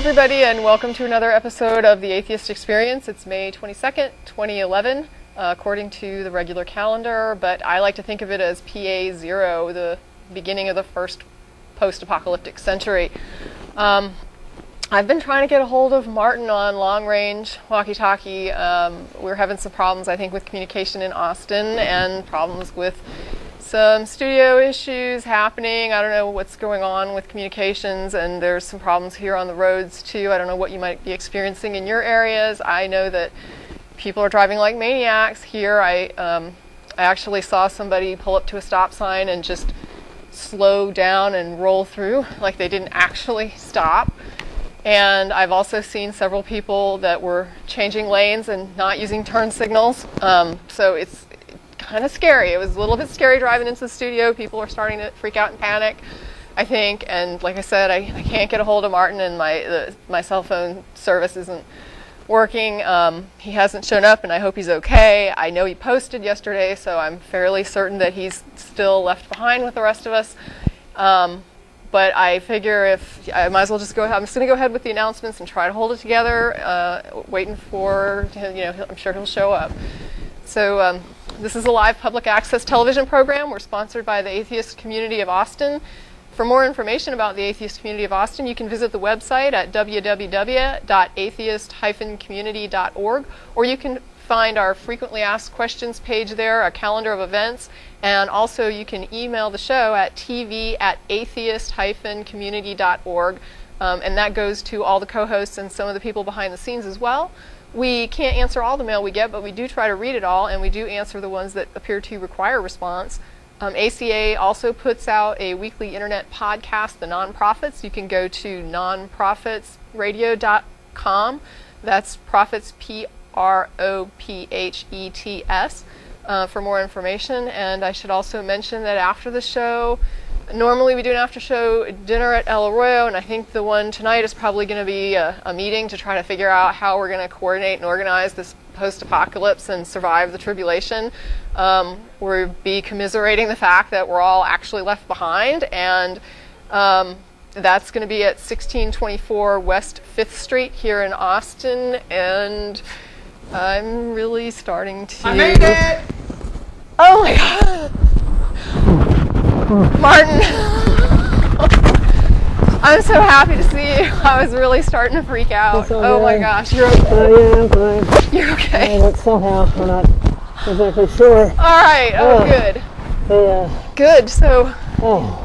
everybody, and welcome to another episode of the Atheist Experience. It's May 22nd, 2011, according to the regular calendar, but I like to think of it as PA0, the beginning of the first post-apocalyptic century. I've been trying to get a hold of Martin on long-range walkie-talkie. We're having some problems, I think, with communication in Austin, and problems with some studio issues happening. I don't know what's going on with communications, and there's some problems here on the roads too. I don't know what you might be experiencing in your areas. I know that people are driving like maniacs here. I actually saw somebody pull up to a stop sign and just slow down and roll through like they didn't actually stop. And I've also seen several people that were changing lanes and not using turn signals. So it's kind of scary. It was a little bit scary driving into the studio. People are starting to freak out and panic, I think. And like I said, I can't get a hold of Martin, and my cell phone service isn't working. He hasn't shown up, and I hope he's okay. I know he posted yesterday, so I'm fairly certain that he's still left behind with the rest of us. But I figure if I might as well just go ahead. I'm just going to go ahead with the announcements and try to hold it together, waiting for him, I'm sure he'll show up. So this is a live public access television program. We're sponsored by the Atheist Community of Austin. For more information about the Atheist Community of Austin, you can visit the website at www.atheist-community.org, or you can find our frequently asked questions page there, a calendar of events, and also you can email the show at tv@atheist-community.org, and that goes to all the co-hosts and some of the people behind the scenes as well. We can't answer all the mail we get, but we do try to read it all, and we do answer the ones that appear to require response. ACA also puts out a weekly internet podcast, The Nonprofits. You can go to nonprofitsradio.com. That's profits, PROPHETS, for more information. And I should also mention that after the show, normally we do an after-show dinner at El Arroyo, and I think the one tonight is probably going to be a meeting to try to figure out how we're going to coordinate and organize this post-apocalypse and survive the tribulation. We'll be commiserating the fact that we're all actually left behind, and that's going to be at 1624 West 5th Street here in Austin, and I'm really starting to... I made it! Oh my God! Martin, I'm so happy to see you. I was really starting to freak out. Oh my gosh, you're okay. Yeah, I'm fine. You're okay. But somehow we're not exactly sure. All right. Oh, good. Yeah. Good. So, Oh.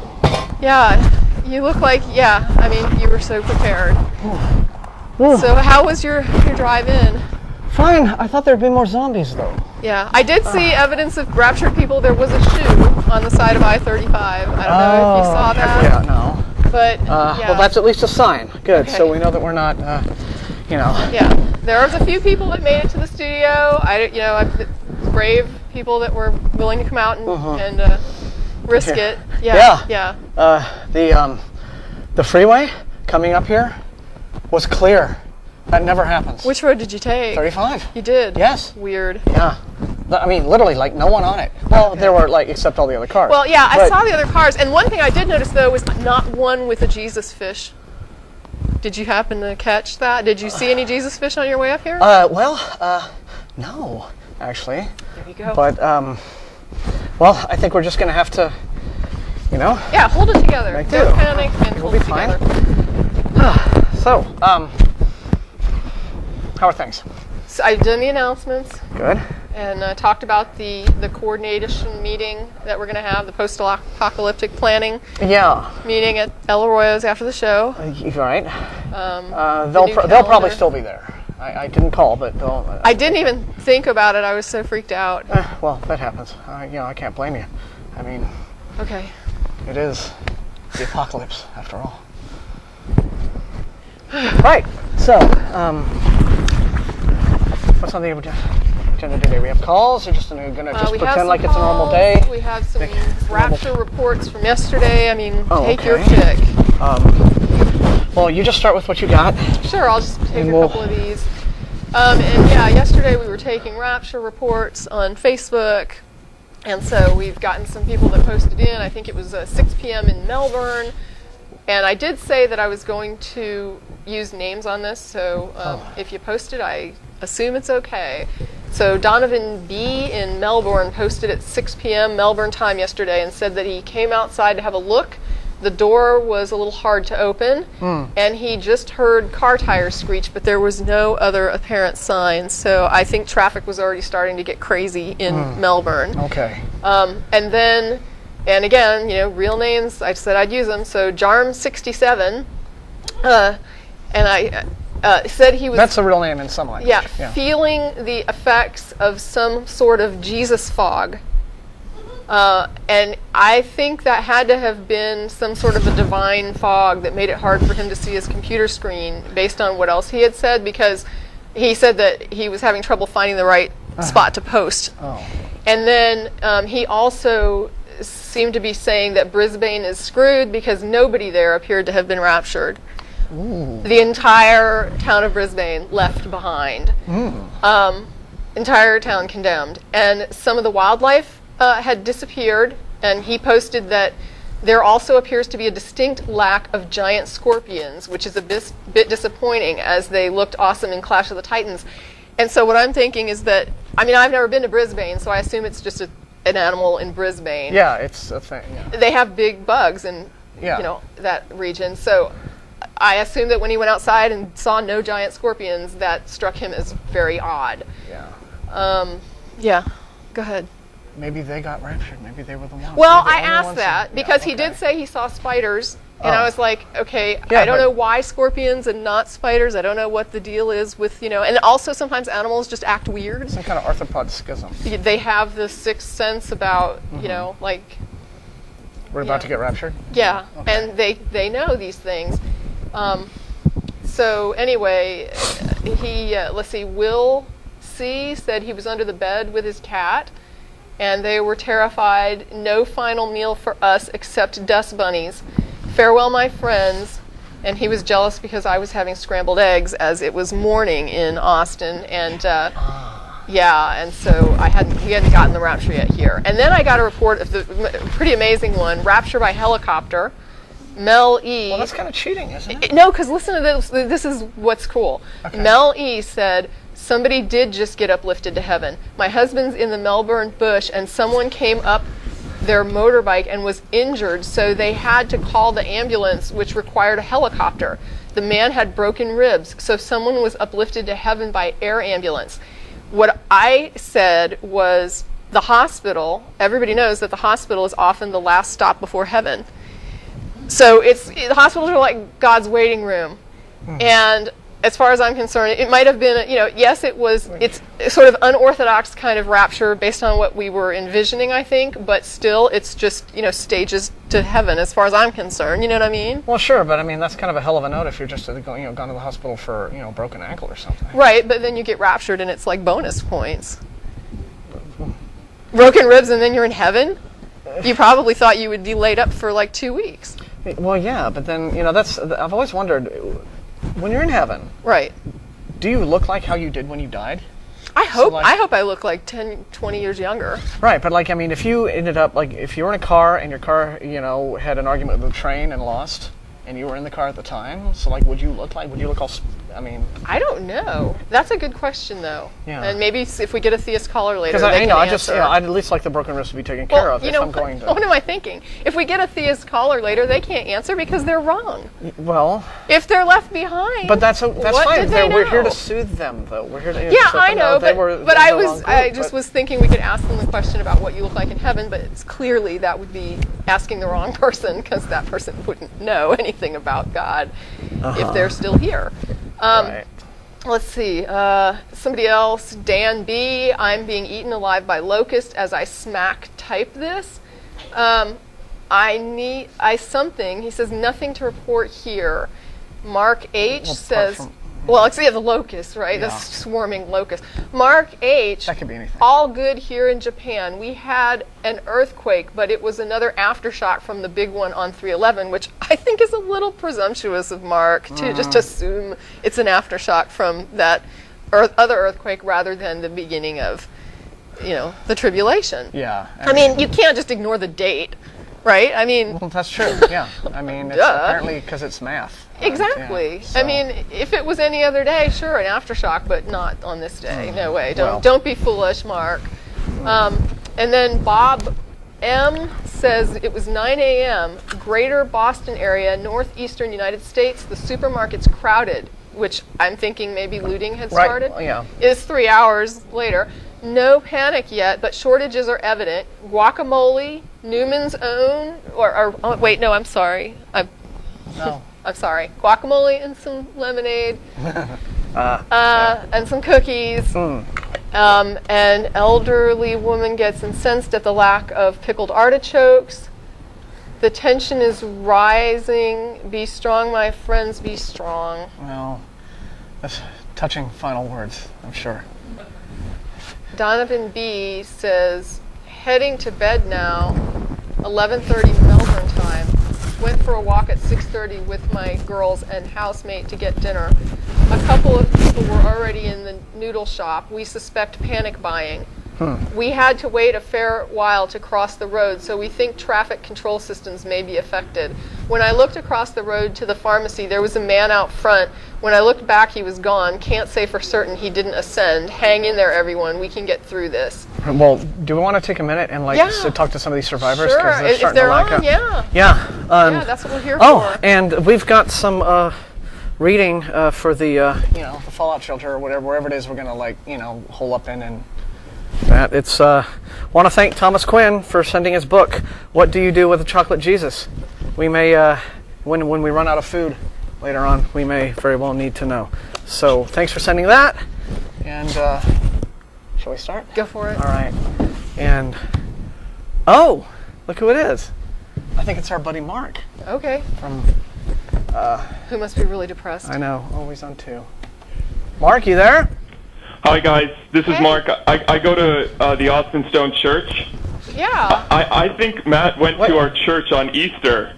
yeah, you look like, I mean, you were so prepared. So how was your drive in? Fine. I thought there'd be more zombies, though. Yeah, I did see evidence of raptured people. There was a shoe on the side of I-35. I don't know if you saw that. Yeah, no. But, Well, that's at least a sign. Good. Okay. So we know that we're not, Yeah, there was a few people that made it to the studio. Brave people that were willing to come out and risk it. Yeah. The freeway coming up here was clear. That never happens. Which road did you take? 35. You did? Yes. Weird. Yeah. I mean, literally, like, no one on it. Well, there were, like, except all the other cars. Well, yeah, I saw the other cars, and one thing I did notice, though, was not one with a Jesus fish. Did you happen to catch that? Did you see any Jesus fish on your way up here? No, actually. There you go. But, well, I think we're just going to have to, Yeah, hold it together. Make Don't do. panic and We'll hold be it fine. together. So, how are things? So I've done the announcements. Good. And talked about the coordination meeting that we're going to have, the post-apocalyptic planning meeting at El Arroyo's after the show. You're right. They'll probably still be there. I didn't call, but they'll... I didn't even think about it. I was so freaked out. Well, that happens. I can't blame you. I mean... Okay. It is the apocalypse, after all. Right. So, what's on the agenda today? We have calls, or just going to pretend like it's a normal day? We have some rapture reports from yesterday. I mean, take your okay. pick. Well, you just start with what you got. Sure, I'll just take a couple of these. And yeah, yesterday we were taking rapture reports on Facebook, and so we've gotten some people that posted in. I think it was 6 p.m. in Melbourne. And I did say that I was going to use names on this, so if you post it, I assume it's okay. So Donovan B. in Melbourne posted at 6 p.m. Melbourne time yesterday and said that he came outside to have a look. The door was a little hard to open, and he just heard car tires screech, but there was no other apparent signs. So I think traffic was already starting to get crazy in Melbourne. Okay. And again, you know, real names, I said I'd use them. So Jarm67, and I said he was... That's a real name in some language. Yeah, feeling the effects of some sort of Jesus fog. And I think that had to have been some sort of a divine fog that made it hard for him to see his computer screen based on what else he had said, because he said that he was having trouble finding the right spot to post. And then he also seemed to be saying that Brisbane is screwed because nobody there appeared to have been raptured. The entire town of Brisbane left behind. Entire town condemned. And some of the wildlife had disappeared, and he posted that there also appears to be a distinct lack of giant scorpions, which is a bit disappointing, as they looked awesome in Clash of the Titans. And so what I'm thinking is that, I mean, I've never been to Brisbane, so I assume it's just an animal in Brisbane. Yeah, it's a thing. Yeah. They have big bugs in you know, that region. So I assume that when he went outside and saw no giant scorpions, that struck him as very odd. Yeah. Go ahead. Maybe they got raptured. Maybe they were the ones. Well, I asked that because he did say he saw spiders. And I was like, okay, I don't know why scorpions and not spiders. I don't know what the deal is with, you know, and also sometimes animals just act weird. Some kind of arthropod schism. They have the sixth sense about, you know, like... We're about to get raptured? Yeah, and they know these things. So anyway, he, let's see, Will C. said he was under the bed with his cat, and they were terrified. No final meal for us except dust bunnies. Farewell, my friends. And he was jealous because I was having scrambled eggs as it was morning in Austin. And and so we hadn't gotten the rapture yet here. And then I got a report of the pretty amazing one, rapture by helicopter. Mel E. Well, that's kind of cheating, isn't it? No, because listen to this. This is what's cool. Mel E. said, somebody did just get uplifted to heaven. My husband's in the Melbourne bush, and someone came up their motorbike and was injured, so they had to call the ambulance, which required a helicopter. The man had broken ribs, so someone was uplifted to heaven by air ambulance. What I said was the hospital, everybody knows that the hospital is often the last stop before heaven. So the hospitals are like God's waiting room. And as far as I'm concerned, it might have been, you know, yes, it's sort of unorthodox kind of rapture based on what we were envisioning, I think, but still it's just, you know, stages to heaven as far as I'm concerned. You know what I mean? Well, sure, but I mean, that's kind of a hell of a note if you're just gone to the hospital for, you know, a broken ankle or something. Right, but then you get raptured and it's like bonus points. Broken ribs and then you're in heaven? You probably thought you would be laid up for like 2 weeks. Well, yeah, but then, you know, I've always wondered, when you're in heaven, right? Do you look like how you did when you died? I hope I look like 10, 20 years younger. Right, but like, I mean, if you ended up, like, if you were in a car and your car, you know, had an argument with the train and lost, and you were in the car at the time, so like, would you look all, I mean... I don't know. That's a good question, though. Yeah. And maybe if we get a theist caller later, because I'd at least like the broken ribs to be taken care of if I'm going to... What am I thinking? If we get a theist caller later, they can't answer because they're wrong. Well... If they're left behind, but that's fine. We're here to soothe them, though. We're here to... I know, but I just was thinking we could ask them the question about what you look like in heaven, but it's clearly that would be asking the wrong person because that person wouldn't know anything about God if they're still here. Right. Let's see. Somebody else, Dan B. I'm being eaten alive by locusts as I smack type this. Something. He says nothing to report here. Mark H. says. Well, it's the locust, right? Yeah. The swarming locust. Mark H. That could be anything. All good here in Japan. We had an earthquake, but it was another aftershock from the big one on 3/11, which I think is a little presumptuous of Mark to just assume it's an aftershock from that other earthquake rather than the beginning of, you know, the tribulation. Yeah. I mean, you can't just ignore the date. right? I mean, Well, that's true. Yeah. I mean, it's Duh. apparently because it's math. exactly. Yeah, so- I mean, if it was any other day, sure, an aftershock, but not on this day. No way. Well. Don't be foolish, Mark. And then Bob M says it was 9 a.m. Greater Boston area, northeastern United States. The supermarket's crowded, which I'm thinking maybe looting had Right, started. yeah. It's 3 hours later. No panic yet, but shortages are evident. Guacamole, Newman's Own, oh, wait, no, I'm sorry. No. I'm sorry. Guacamole and some lemonade, Yeah. and some cookies. An elderly woman gets incensed at the lack of pickled artichokes. The tension is rising. Be strong, my friends, be strong. Well, that's touching final words, I'm sure. Donovan B says, heading to bed now, 11:30 Melbourne time. Went for a walk at 6:30 with my girls and housemate to get dinner. A couple of people were already in the noodle shop. We suspect panic buying. We had to wait a fair while to cross the road, so we think traffic control systems may be affected. When I looked across the road to the pharmacy, there was a man out front. When I looked back, he was gone. Can't say for certain he didn't ascend. Hang in there, everyone. We can get through this. Well, do we want to take a minute and Yeah. talk to some of these survivors? 'Cause Sure, they're if starting they're to lack on, up. yeah. Yeah. Yeah, that's what we're here Oh, for. and we've got some reading for the the fallout shelter or whatever, wherever it is we're gonna hole up in and that. It's want to thank Thomas Quinn for sending his book. What do you do with a chocolate Jesus? We may when we run out of food later on, we may very well need to know. So thanks for sending that. And shall we start? Go for it. All right. And oh, look who it is. I think it's our buddy Mark Okay. from. Who must be really depressed? I know, always on two. Mark, you there? Hi guys, this is Hey. Mark. I go to the Austin Stone Church. Yeah. I think Matt went What? to our church on Easter.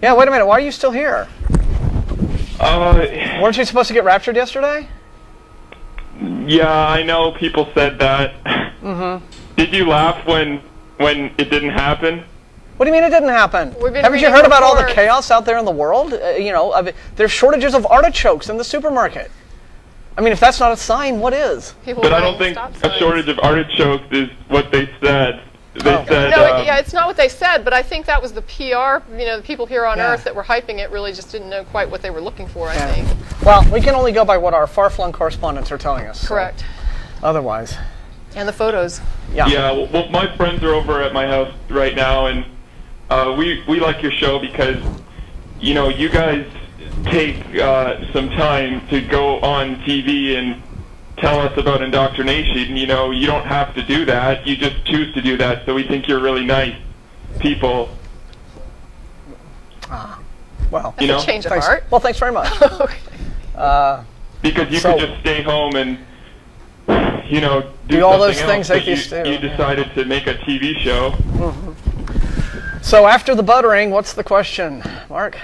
Yeah, wait a minute. Why are you still here? Weren't you supposed to get raptured yesterday? Yeah, I know people said that. Did you laugh when it didn't happen? What do you mean it didn't happen? We've been Haven't you reading heard about all the reports. chaos out there in the world? There's shortages of artichokes in the supermarket. I mean, if that's not a sign, what is? People But I running don't think stop a signs. shortage of artichokes is what they said. They Oh. said, No, yeah, it's not what they said, but I think that was the PR. The people here on Yeah. Earth that were hyping it really just didn't know quite what they were looking for. I Yeah. think. Well, we can only go by what our far-flung correspondents are telling us. so Correct. Otherwise, And the photos. yeah. yeah, well, my friends are over at my house right now, and we like your show because, you guys take some time to go on TV and tell us about indoctrination. You don't have to do that. You just choose to do that. So we think you're really nice people. Well, You know, Change of thanks. heart. Well, thanks very much. Okay. Because you So- could just stay home and, do all something those else, things but atheists do, You yeah. decided to make a TV show. So after the buttering, what's the question, Mark?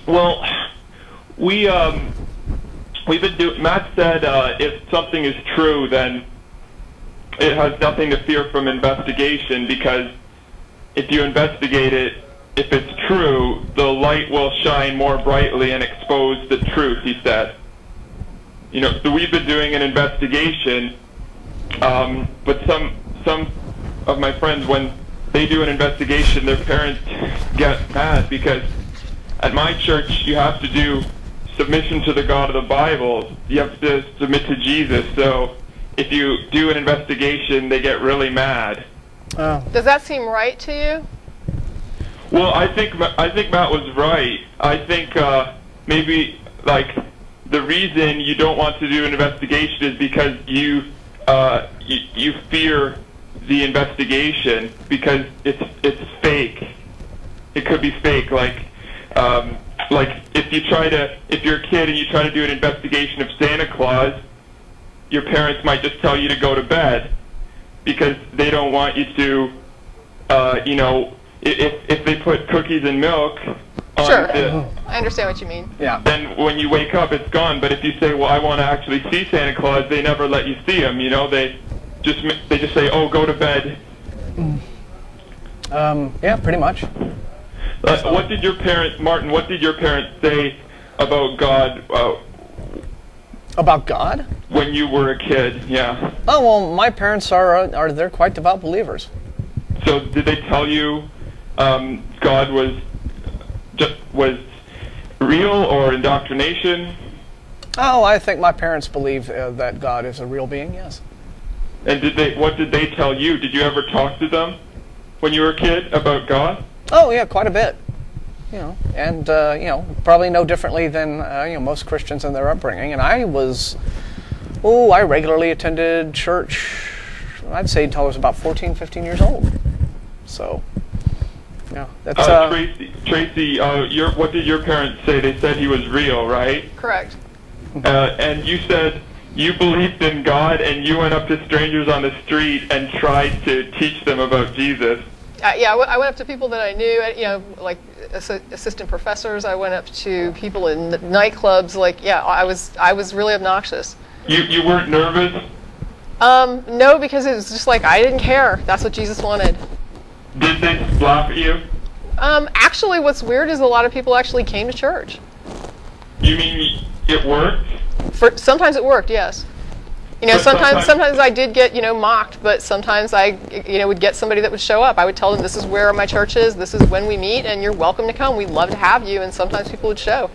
Well, we've been doing. Matt said if something is true, then it has nothing to fear from investigation, because if you investigate it, if it's true, the light will shine more brightly and expose the truth. He said. So we've been doing an investigation, but some of my friends, when they do an investigation, their parents get mad because at my church you have to do submission to the God of the Bible. You have to submit to Jesus. So if you do an investigation, they get really mad. Oh. Does that seem right to you? Well, I think Matt was right. I think maybe the reason you don't want to do an investigation is because you fear the investigation because it's fake. It could be fake. Like if you're a kid and you try to do an investigation of Santa Claus, your parents might just tell you to go to bed because they don't want you to, if they put cookies and milk on Sure. the, I understand what you mean. Yeah. then when you wake up, it's gone. But if you say, well, I want to actually see Santa Claus, they never let you see him, They just say, oh, go to bed. Yeah, pretty much. What did your parents, Martin? What did your parents say about God? About God? When you were a kid, yeah. Oh well, my parents they're quite devout believers. So did they tell you God was real or indoctrination? Oh, I think my parents believe that God is a real being. Yes. And what did they tell you? Did you ever talk to them when you were a kid about God? Oh yeah, quite a bit. You know, and you know, probably no differently than you know, most Christians in their upbringing. And I regularly attended church. I'd say until I was about 14, 15 years old. So, yeah, that's. Tracy, what did your parents say? They said he was real, right? Correct. And you said you believed in God, and you went up to strangers on the street and tried to teach them about Jesus. Yeah, I went up to people that I knew, you know, like assistant professors. I went up to people in nightclubs. Like, yeah, I was really obnoxious. You weren't nervous? No, because it was just like I didn't care. That's what Jesus wanted. Did they laugh at you? Actually, what's weird is a lot of people actually came to church. You mean it worked? Sometimes it worked, yes. You know, sometimes I did get, you know, mocked, but sometimes I, you know, would get somebody that would show up. I would tell them, this is where my church is, this is when we meet, and you're welcome to come. We'd love to have you, and sometimes people would show.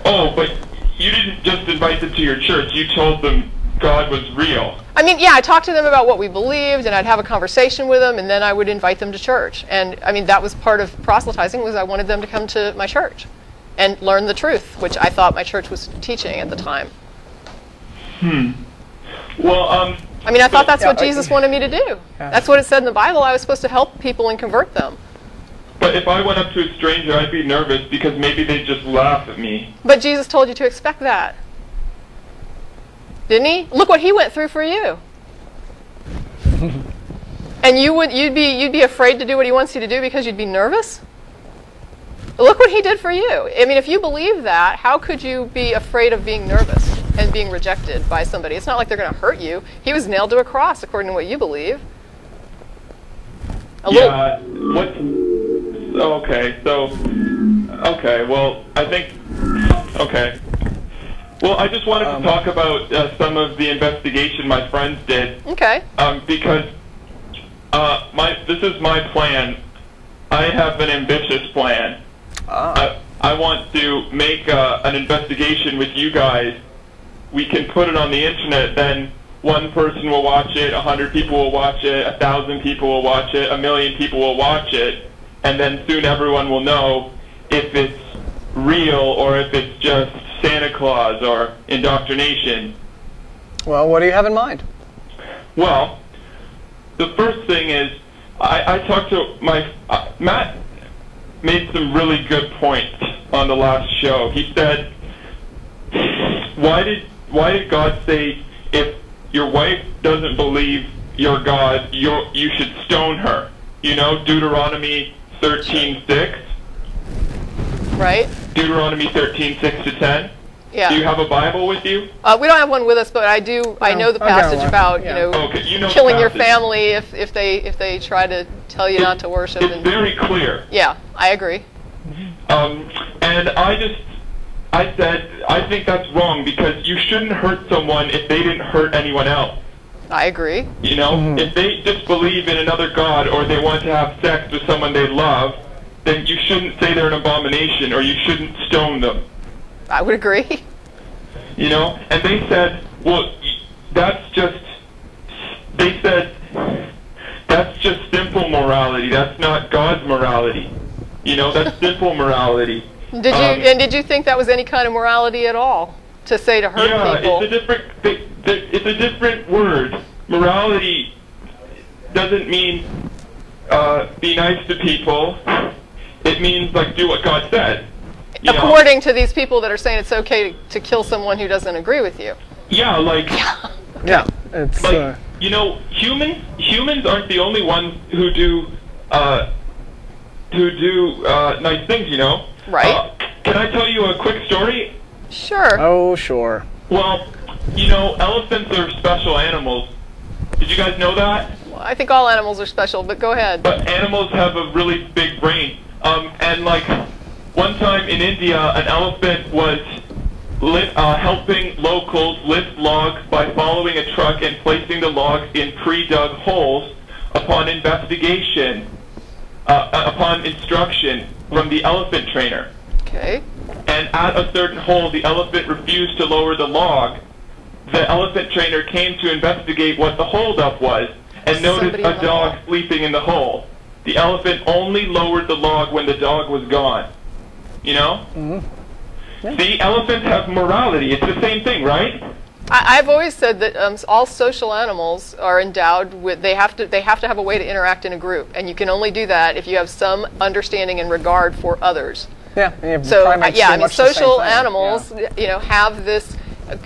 Oh, but you didn't just invite them to your church. You told them God was real. I mean, yeah, I talked to them about what we believed, and I'd have a conversation with them, and then I would invite them to church. And, I mean, that was part of proselytizing, was I wanted them to come to my church and learn the truth, which I thought my church was teaching at the time. Well, I mean, I thought that's what Jesus wanted me to do. That's what it said in the Bible. I was supposed to help people and convert them. But if I went up to a stranger, I'd be nervous because maybe they'd just laugh at me. But Jesus told you to expect that. Didn't he? Look what he went through for you. And you'd be afraid to do what he wants you to do because you'd be nervous? Look what he did for you. I mean, if you believe that, how could you be afraid of being nervous and being rejected by somebody? It's not like they're going to hurt you. He was nailed to a cross, according to what you believe. Okay, well, I think, well, I just wanted to talk about some of the investigation my friends did. Okay. Because this is my plan. I have an ambitious plan. I want to make an investigation with you guys. We can put it on the internet, then one person will watch it, 100 people will watch it, 1,000 people will watch it, 1,000,000 people will watch it, and then soon everyone will know if it's real or if it's just Santa Claus or indoctrination. Well, what do you have in mind? Well, the first thing is, I talked to Matt made some really good points on the last show. He said, why did God say, if your wife doesn't believe you're God, you should stone her? You know, Deuteronomy 13:6. Right. Deuteronomy 13:6 to 10. Yeah. Do you have a Bible with you? We don't have one with us, but I do. I know the passage about killing your family if they try to tell you not to worship. It's very clear. Yeah, I agree. And I said I think that's wrong because you shouldn't hurt someone if they didn't hurt anyone else. I agree. You know, if they just believe in another god or they want to have sex with someone they love, then you shouldn't say they're an abomination or you shouldn't stone them. I would agree. You know, and they said, well, that's just simple morality. That's not God's morality. You know, that's simple morality. Did you think that was any kind of morality at all to say to hurt people? Yeah, it's a different word. Morality doesn't mean be nice to people. It means like do what God said. According to these people that are saying it's okay to kill someone who doesn't agree with you. Yeah, like yeah, it's like you know, humans aren't the only ones who do nice things. You know, right? Can I tell you a quick story? Sure. Oh, sure. Well, you know, elephants are special animals, Did you guys know that? Well, I think all animals are special, but go ahead. But animals have a really big brain. And like one time in India, an elephant was helping locals lift logs by following a truck and placing the logs in pre-dug holes upon investigation, upon instruction from the elephant trainer. Okay. And at a certain hole, the elephant refused to lower the log. The elephant trainer came to investigate what the holdup was and noticed a dog sleeping in the hole. The elephant only lowered the log when the dog was gone. You know? Mm-hmm. Yeah. See, elephants have morality. It's the same thing, right? I've always said that all social animals are endowed with, they have to have a way to interact in a group, and you can only do that if you have some understanding and regard for others. Yeah. So yeah, I mean, social animals, you know, have this.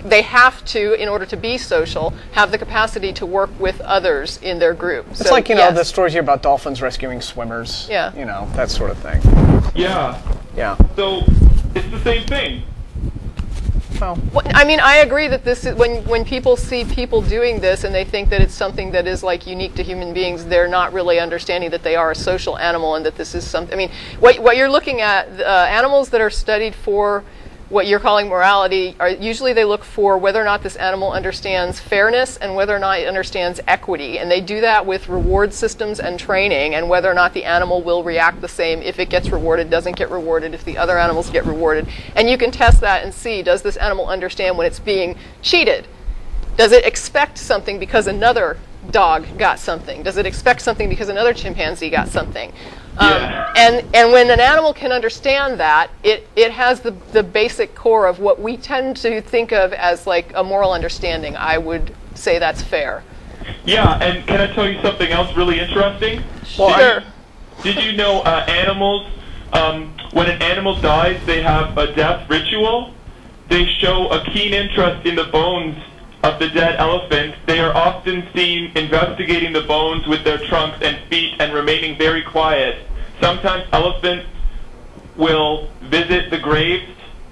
They have to, in order to be social, have the capacity to work with others in their group. It's like, you know, the stories here about dolphins rescuing swimmers. Yeah. You know, that sort of thing. Yeah. Yeah. So it's the same thing. Well, I mean, I agree that this is when people see people doing this and they think that it's something that is like unique to human beings, they're not really understanding that they are a social animal and that this is something. I mean, what you're looking at, animals that are studied for what you're calling morality, are usually they look for whether or not this animal understands fairness and whether or not it understands equity. And they do that with reward systems and training, and whether or not the animal will react the same if it gets rewarded, doesn't get rewarded, if the other animals get rewarded. And you can test that and see, does this animal understand when it's being cheated? Does it expect something because another dog got something? Does it expect something because another chimpanzee got something? And when an animal can understand that, it has the basic core of what we tend to think of as like a moral understanding. I would say that's fair. Yeah, and can I tell you something else really interesting? Sure. Did you know animals, when an animal dies, they have a death ritual? They show a keen interest in the bones of the dead elephant. They are often seen investigating the bones with their trunks and feet and remaining very quiet. Sometimes elephants will visit the graves,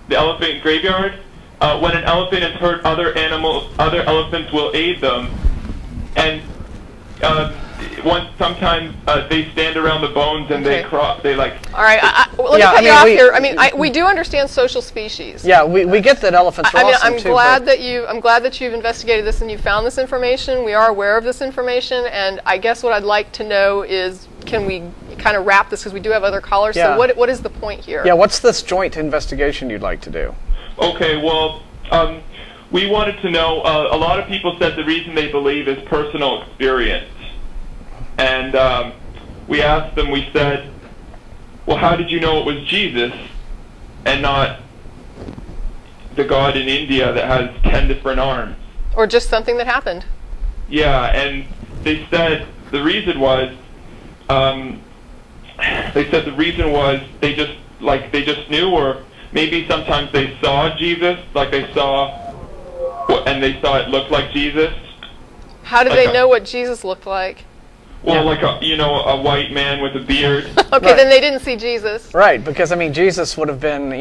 the elephant graveyard. When an elephant is hurt, other elephants will aid them. And sometimes they stand around the bones and they like. All right, let me cut you off here. I mean, we do understand social species. Yeah, we get that elephants are awesome too. I'm glad that you've investigated this and you found this information. We are aware of this information, and I guess what I'd like to know is, can we kind of wrap this, because we do have other callers. Yeah. So what is the point here? Yeah, what's this joint investigation you'd like to do? Okay, well, we wanted to know. A lot of people said the reason they believe is personal experience. And we asked them, we said, well, how did you know it was Jesus and not the God in India that has 10 different arms? Or just something that happened. Yeah, and they said the reason was, they just knew, or maybe sometimes they saw Jesus, like they saw, and they saw it looked like Jesus. How did they know what Jesus looked like? Well, like a white man with a beard. Okay, right. Then they didn't see Jesus. Right, because I mean, Jesus would have been,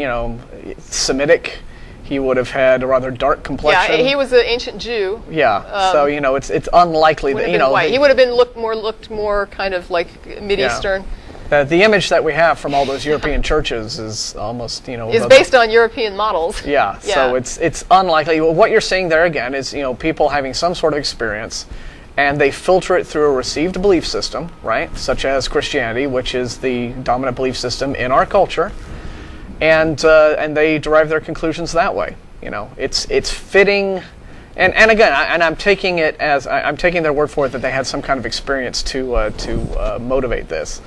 Semitic. He would have had a rather dark complexion. Yeah, he was an ancient Jew. Yeah, so it's unlikely that white. He would have been looked more kind of like Mideastern. Yeah. The image that we have from all those European churches is almost is based on European models. Yeah, so it's unlikely. What you're seeing there again is people having some sort of experience, and they filter it through a received belief system, right? Such as Christianity, which is the dominant belief system in our culture, and they derive their conclusions that way. It's fitting, and again, I'm taking it as I'm taking their word for it that they had some kind of experience to motivate this,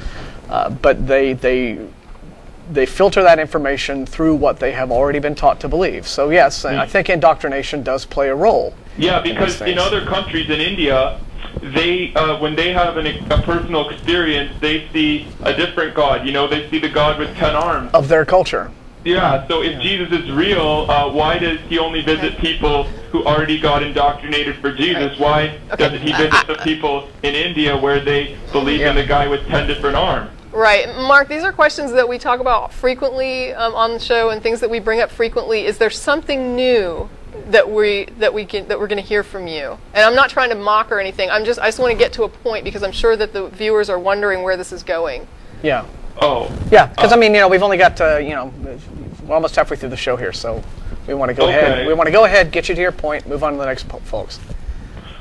but they filter that information through what they have already been taught to believe. So yes, I think indoctrination does play a role. Yeah, because in other countries, in India, they when they have a personal experience, they see a different God. They see the God with 10 arms. Of their culture. Yeah, so if Jesus is real, why does he only visit people who already got indoctrinated for Jesus? Why doesn't he visit the people in India where they believe in the guy with 10 different arms? Right. Mark, these are questions that we talk about frequently on the show and things that we bring up frequently. Is there something new that we're going to hear from you. And I'm not trying to mock or anything. I just want to get to a point because I'm sure that the viewers are wondering where this is going. Yeah. Oh. Yeah, because I mean, we've only got we're almost halfway through the show here, so we want to go ahead. We want to go ahead, get you to your point, move on to the next folks.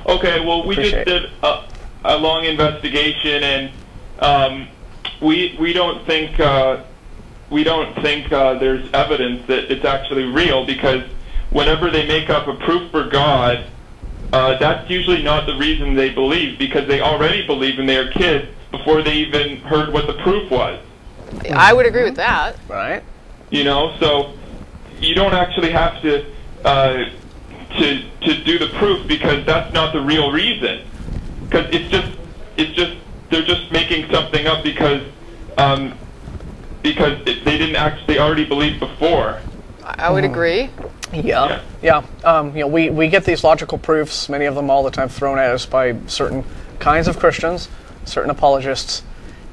Okay. Well, we just did a long investigation, and we don't think there's evidence that it's actually real, because whenever they make up a proof for God, that's usually not the reason they believe, because they already believe when they are kids before they even heard what the proof was. I would agree with that. Right. So you don't actually have to do the proof, because that's not the real reason. Because they're just making something up because they already believed before. I would agree. Yeah. We get these logical proofs, many of them all the time, thrown at us by certain kinds of Christians, certain apologists,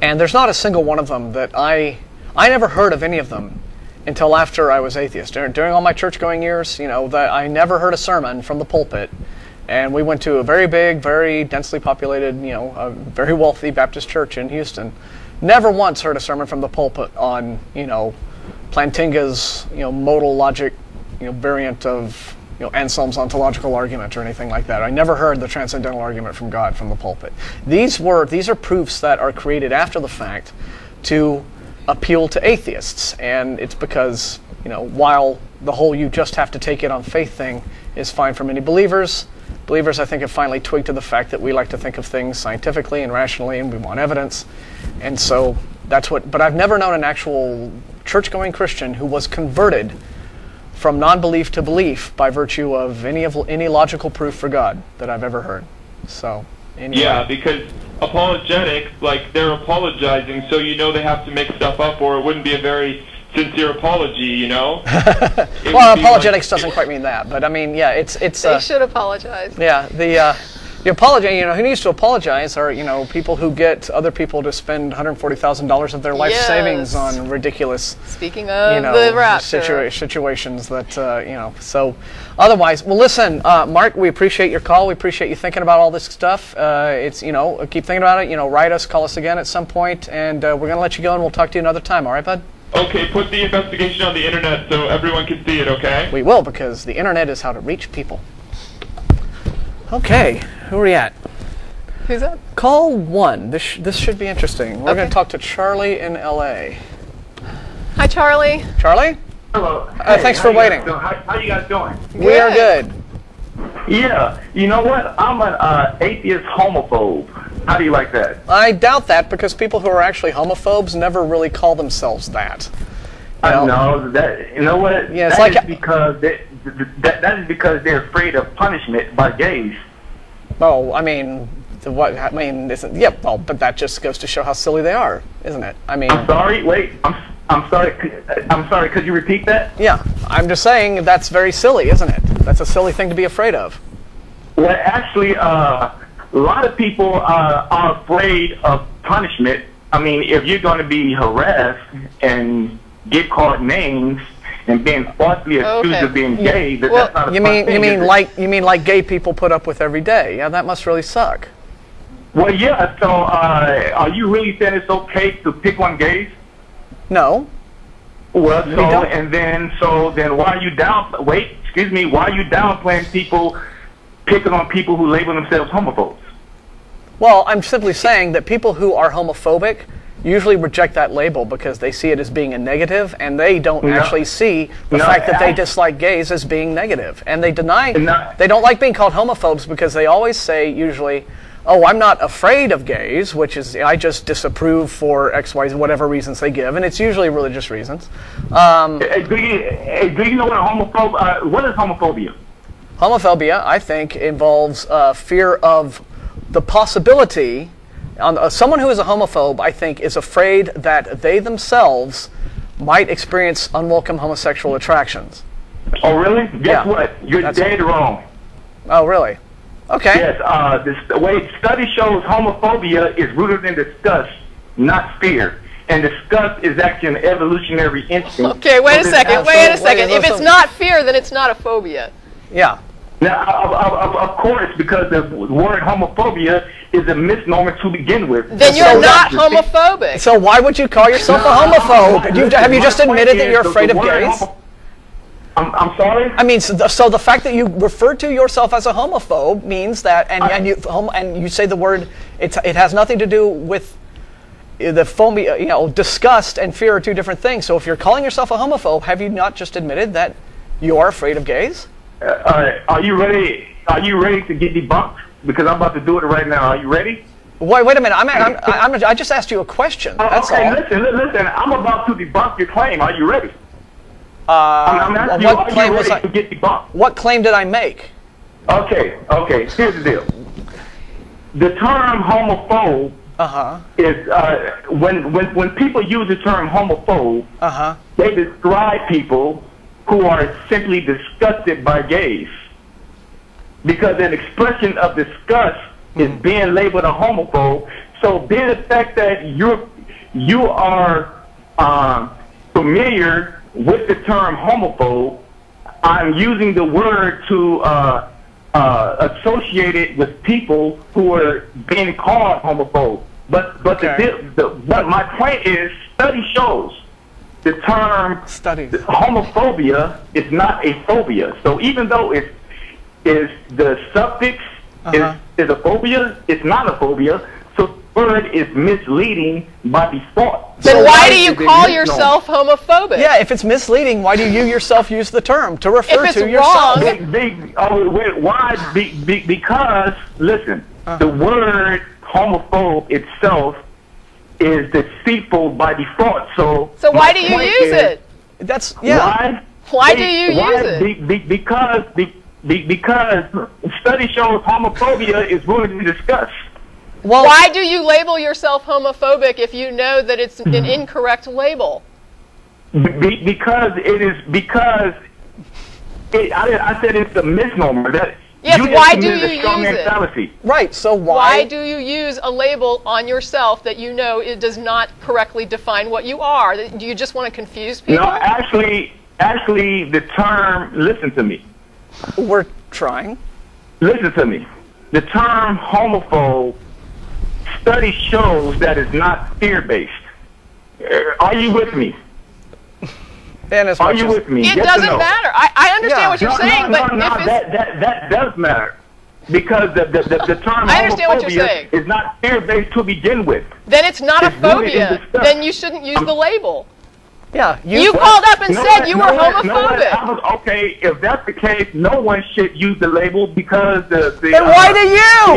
and there's not a single one of them that I never heard of any of them until after I was atheist. During all my church-going years, that I never heard a sermon from the pulpit, and we went to a very big, very densely populated, a very wealthy Baptist church in Houston. Never once heard a sermon from the pulpit on, Plantinga's, modal logic, variant of, Anselm's ontological argument or anything like that. I never heard the transcendental argument from God from the pulpit. These are proofs that are created after the fact to appeal to atheists, and it's because, while the whole you just have to take it on faith thing is fine for many believers, I think have finally twigged to the fact that we like to think of things scientifically and rationally, and we want evidence, and so that's what. But I've never known an actual church-going Christian who was converted from non-belief to belief by virtue of any logical proof for God that I've ever heard. So anyway. Yeah, because apologetics, they're apologizing, so they have to make stuff up, or it wouldn't be a very sincere apology, Well, apologetics doesn't quite mean that, but I mean, yeah, it's. They should apologize. Yeah, the apology. Who needs to apologize are people who get other people to spend $140,000 of their life savings on ridiculous. Speaking of the rapture situations that So, otherwise, well, listen, Mark, we appreciate your call. We appreciate you thinking about all this stuff. It's keep thinking about it. Write us, call us again at some point, and we're gonna let you go, and we'll talk to you another time. All right, bud? Okay, put the investigation on the internet so everyone can see it, okay? We will, because the internet is how to reach people. Okay, who are we at? Who's that? Call 1. This should be interesting. We're going to talk to Charlie in L.A. Hi, Charlie. Charlie? Hello. Hey, thanks for waiting. How you guys doing? We are good. Yeah. You know what? I'm an atheist homophobe. How do you like that? I doubt that, because people who are actually homophobes never really call themselves that. No, that, you know what? Yeah, it's that is because that is because they're afraid of punishment by gays. Oh, I mean, but that just goes to show how silly they are, isn't it? I mean, I'm sorry. Wait, I'm sorry. I'm sorry. Could you repeat that? Yeah, I'm just saying that's very silly, isn't it? That's a silly thing to be afraid of. Well, actually, a lot of people are afraid of punishment. I mean, if you're going to be harassed and get called names and being falsely accused of being gay, that's not a you mean like gay people put up with every day? Yeah, that must really suck. Well, yeah. So, are you really saying it's okay to pick on gays? No. Well, then why are you why are you downplaying people picking on people who label themselves homophobes? Well, I'm simply saying that people who are homophobic usually reject that label because they see it as being a negative, and they don't actually see the fact that they dislike gays as being negative. And they deny, they don't like being called homophobes because they always say, usually, oh, I'm not afraid of gays, which is, I just disapprove for X, Y, whatever reasons they give, and it's usually religious reasons. Do you know what is homophobia? Homophobia, I think, involves fear of the possibility. Someone who is a homophobe, I think, is afraid that they themselves might experience unwelcome homosexual attractions. Oh, really? Guess what? You're dead wrong. Oh, really? Okay. Yes, the way study shows homophobia is rooted in disgust, not fear. And disgust is actually an evolutionary instinct. Okay, wait a second. If it's not fear, then it's not a phobia. Yeah. Now, of course, because the word homophobia is a misnomer to begin with. Then you're not homophobic. So why would you call yourself a homophobe? Have you just admitted that you're afraid of gays? I'm sorry? I mean, so the fact that you refer to yourself as a homophobe means that, and you say the word, it has nothing to do with the phobia, you know, disgust and fear are two different things. So if you're calling yourself a homophobe, have you not just admitted that you are afraid of gays? Are you ready? Are you ready to get debunked? Because I'm about to do it right now. Are you ready? Wait a minute. I just asked you a question. That's okay, all. Listen. I'm about to debunk your claim. Are you ready? I'm asking you, are you ready to get debunked? What claim did I make? Okay. Here's the deal. The term homophobe is when people use the term homophobe, they describe people who are simply disgusted by gays. Because an expression of disgust is being labeled a homophobe. So being the fact that you are familiar with the term homophobe, I'm using the word to associate it with people who are being called homophobe. But what my point is, study shows the term homophobia is not a phobia. So even though the suffix is a phobia, it's not a phobia. So the word is misleading by default. Then why do you call yourself homophobic? Yeah, if it's misleading, why do you yourself use the term to refer to yourself? Because, listen, the word homophobe itself is deceitful by default. So why do you use it? That's Why do you use it? Because study shows homophobia is rooted in disgust. Well, why do you label yourself homophobic if you know that it's an incorrect label? Because I said it's a misnomer. Yes, why do you use it? Fallacy. Right, so why do you use a label on yourself that you know it does not correctly define what you are? Do you just want to confuse people? No, actually the term, listen to me. We're trying. Listen to me. The term homophobe, study shows that it's not fear-based. Are you with me? Are you with me? It doesn't matter. I understand what you're saying, but that does matter. Because the term homophobia is not fear-based to begin with. Then it's not a phobia. Then you shouldn't use the label. Yeah. You called up and said you were homophobic. Okay, if that's the case, no one should use the label because the why do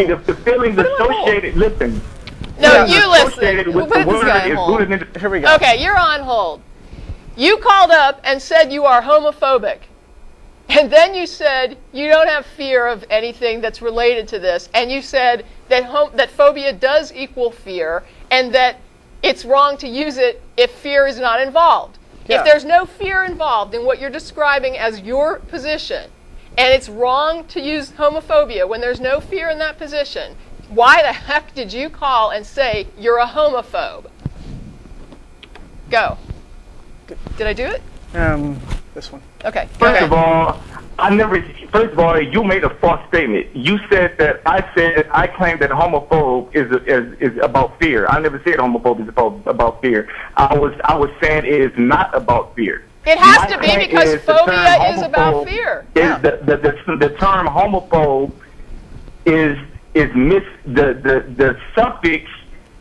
you? The feelings associated. Listen. No, you listen. With the word is rooted in. Here we go. Okay, you're on hold. You called up and said you are homophobic. And then you said you don't have fear of anything that's related to this. And you said that phobia does equal fear and that it's wrong to use it if fear is not involved. Yeah. If there's no fear involved in what you're describing as your position, and it's wrong to use homophobia when there's no fear in that position, why the heck did you call and say you're a homophobe? Go. Did I do it? This one. Okay. First of all, you made a false statement. You said that I claimed that homophobe is about fear. I never said homophobe is about fear. I was saying it is not about fear. It has to be because phobia is about fear. The term homophobe the suffix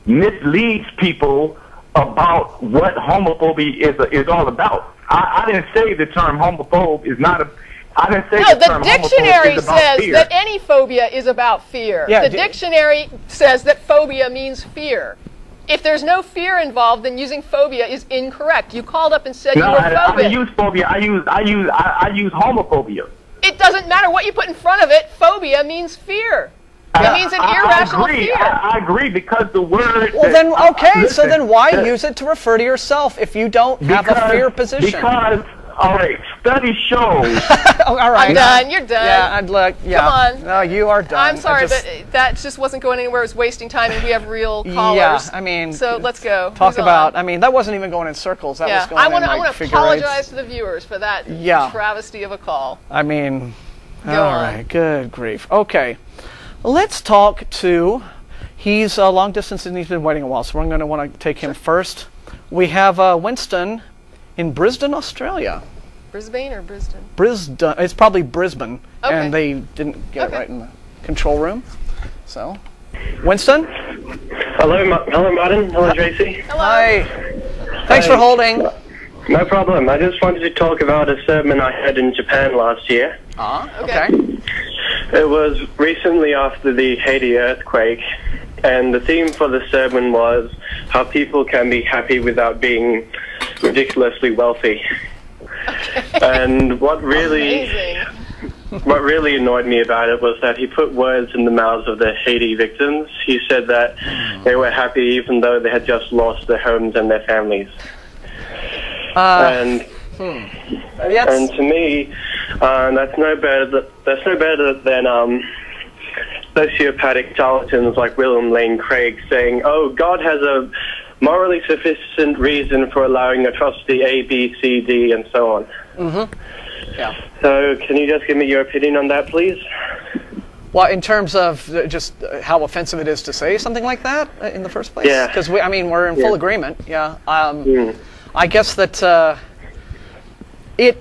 misleads people about what homophobia is all about. I didn't say the term homophobe is not a. I didn't say the term dictionary is about says fear. that any phobia is about fear. Yeah, the dictionary says that phobia means fear. If there's no fear involved, then using phobia is incorrect. You called up and said you were phobic. I didn't use phobia. I use homophobia. It doesn't matter what you put in front of it. Phobia means fear. It means an irrational fear. I agree because the word. Well, then okay. So then why use it to refer to yourself if you don't have a fear position? Because all right, study shows. All right, I'm done. You're done. Yeah, I'd look. Yeah. Come on. No, you are done. I'm sorry, but that just wasn't going anywhere. It was wasting time, and we have real callers. Yeah, I mean. So let's go. Talk about. I mean, that wasn't even going in circles. That was going I want to figure apologize to the viewers for that Yeah. travesty of a call. I mean. Go All on. right, good grief. Okay, let's talk to, he's long distance and he's been waiting a while, so we're going to want to take him first. We have Winston in Brisbane, Australia. Brisbane or Brisbane? Brisbane, it's probably Brisbane, Okay. and they didn't get it right in the control room. So, Winston? Hello, hello, Martin. Hello, Tracy. Hello. Hi. Thanks for holding. No problem. I just wanted to talk about a sermon I had in Japan last year. Okay. It was recently after the Haiti earthquake, and the theme for the sermon was how people can be happy without being ridiculously wealthy. And what really annoyed me about it was that he put words in the mouths of the Haiti victims. He said that they were happy even though they had just lost their homes and their families. And to me, that's no better than sociopathic charlatans like William Lane Craig saying, "Oh, God has a morally sufficient reason for allowing atrocity A, B, C, D, and so on." Yeah. So, can you just give me your opinion on that, please? Well, in terms of just how offensive it is to say something like that in the first place? Yeah. Because, we're in full agreement, yeah. I guess that the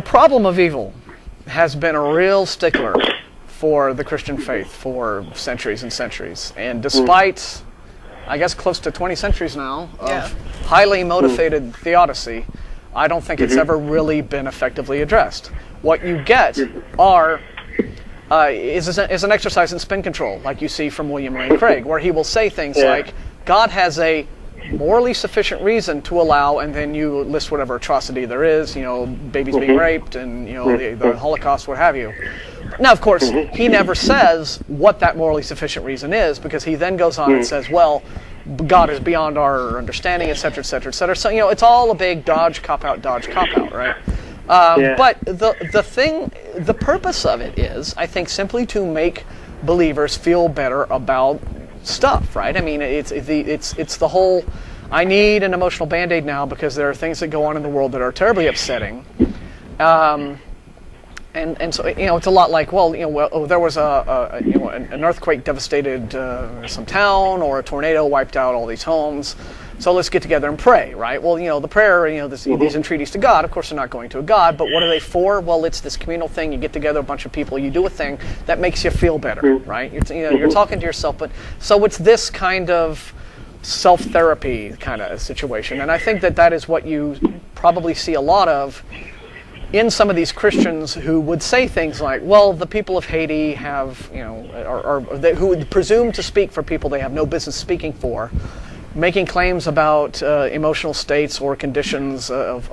problem of evil has been a real stickler for the Christian faith for centuries and centuries. And despite, I guess, close to 20 centuries now of highly motivated theodicy, I don't think it's ever really been effectively addressed. What you get is an exercise in spin control, like you see from William Lane Craig, where he will say things like, God has a morally sufficient reason to allow, and then you list whatever atrocity there is, babies being raped and, the Holocaust, what have you. Now, of course, he never says what that morally sufficient reason is, because he then goes on and says, well, God is beyond our understanding, et cetera, et cetera, et cetera. So, it's all a big dodge, cop-out, right? But the purpose of it is, I think, simply to make believers feel better about stuff, right? I mean, it's the whole, I need an emotional Band-Aid now because there are things that go on in the world that are terribly upsetting. And so, it's a lot like, there was an earthquake devastated some town, or a tornado wiped out all these homes. So let's get together and pray, right? Well, the prayer, these entreaties to God, of course they're not going to a God, but what are they for? Well, it's this communal thing. You get together a bunch of people, you do a thing that makes you feel better, right? You're talking to yourself, but so it's this kind of self-therapy kind of situation. And I think that is what you probably see a lot of in some of these Christians who would say things like, well, the people of Haiti have, who would presume to speak for people they have no business speaking for, making claims about emotional states or conditions of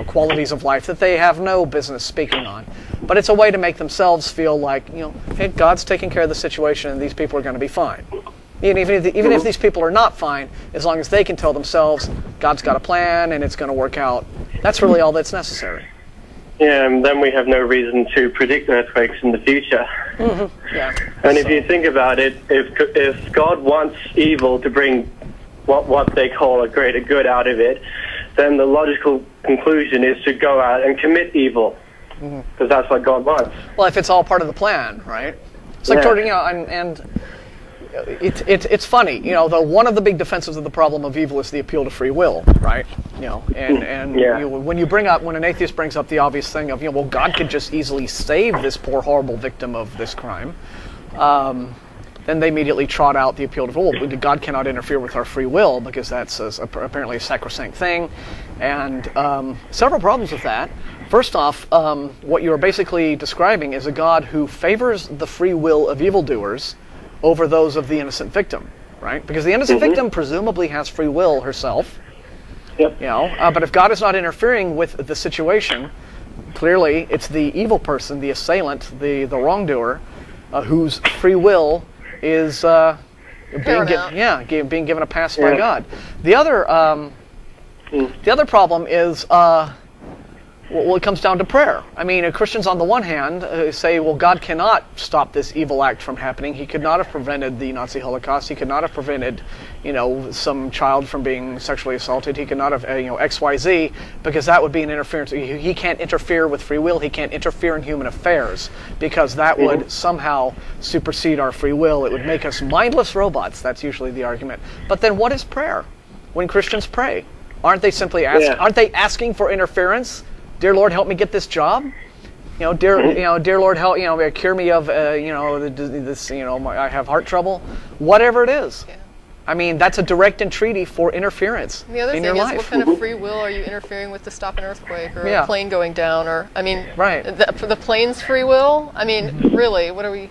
qualities of life that they have no business speaking on. But it's a way to make themselves feel like, hey, God's taking care of the situation and these people are going to be fine. Even if these people are not fine, as long as they can tell themselves God's got a plan and it's going to work out, that's really all that's necessary. Yeah, and then we have no reason to predict earthquakes in the future. Yeah. And if you think about it, if God wants evil to bring what they call a greater good out of it, then the logical conclusion is to go out and commit evil, because that's what God wants. Well, if it's all part of the plan, right? It's like, it's funny, one of the big defenses of the problem of evil is the appeal to free will, right? When an atheist brings up the obvious thing of, well, God could just easily save this poor, horrible victim of this crime, then they immediately trot out the appeal to, well, God cannot interfere with our free will because that's apparently a sacrosanct thing, and several problems with that. First off, what you're basically describing is a God who favors the free will of evildoers over those of the innocent victim, right? Because the innocent victim presumably has free will herself. Yep. But if God is not interfering with the situation, clearly it's the evil person, the assailant, the wrongdoer, whose free will is being given a pass by God. The other problem is Well, it comes down to prayer. I mean, Christians on the one hand say, well, God cannot stop this evil act from happening. He could not have prevented the Nazi Holocaust. He could not have prevented, some child from being sexually assaulted. He could not have, X, Y, Z, because that would be an interference. He can't interfere with free will. He can't interfere in human affairs, because that would somehow supersede our free will. It would make us mindless robots. That's usually the argument. But then what is prayer? When Christians pray, aren't they simply aren't they asking for interference? Dear Lord, help me get this job. Dear Lord, help cure me of this. I have heart trouble. Whatever it is. Yeah. I mean, that's a direct entreaty for interference and the other in thing your is, life. what kind of free will are you interfering with to stop an earthquake or a plane going down? Or for the plane's free will. I mean, really, what are we?